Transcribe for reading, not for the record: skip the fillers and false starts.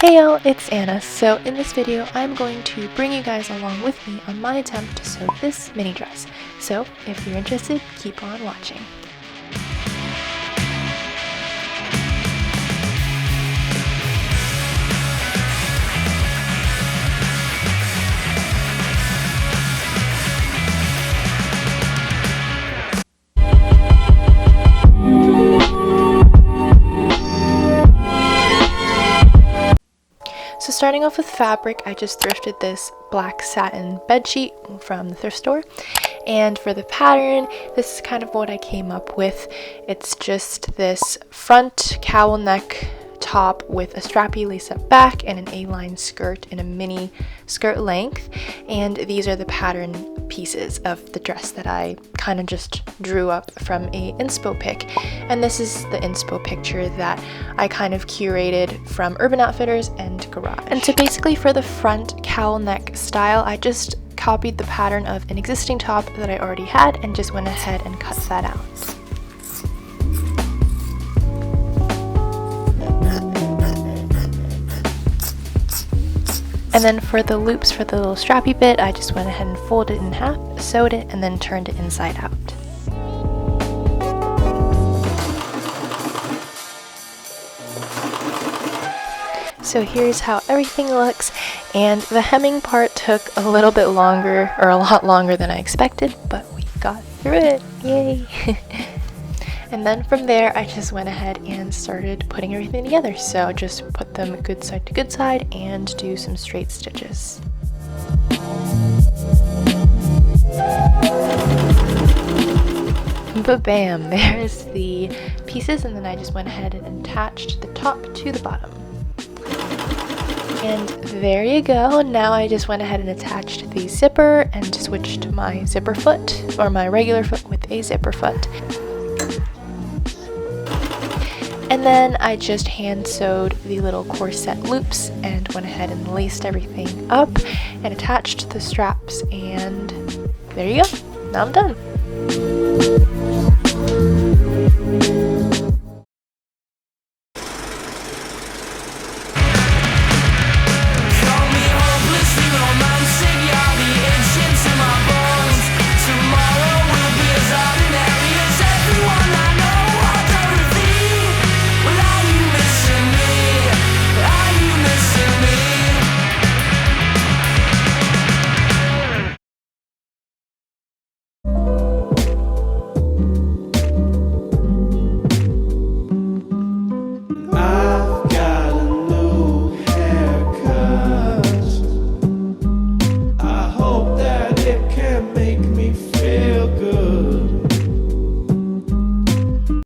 Hey y'all, it's Anna. So in this video, I'm going to bring you guys along with me on my attempt to sew this mini dress. So if you're interested, keep on watching. So starting off with fabric, I just thrifted this black satin bedsheet from the thrift store. And for the pattern, this is kind of what I came up with. It's just this front cowl neck top with a strappy lace-up back and an A-line skirt in a mini skirt length. And these are the pattern pieces of the dress that I kind of just drew up from a inspo pic. And this is the inspo picture that I kind of curated from Urban Outfitters and Garage. And so basically for the front cowl neck style, I just copied the pattern of an existing top that I already had and just went ahead and cut that out. And then for the loops for the little strappy bit, I just went ahead and folded it in half, sewed it, and then turned it inside out. So here's how everything looks, and the hemming part took a little bit longer, or a lot longer than I expected, but we got through it, yay! And then from there, I just went ahead and started putting everything together. So just put them good side to good side and do some straight stitches. But bam, there's the pieces, and then I just went ahead and attached the top to the bottom. And there you go. Now I just went ahead and attached the zipper and switched my zipper foot, or my regular foot with a zipper foot. And then I just hand sewed the little corset loops and went ahead and laced everything up and attached the straps, and there you go. Now I'm done.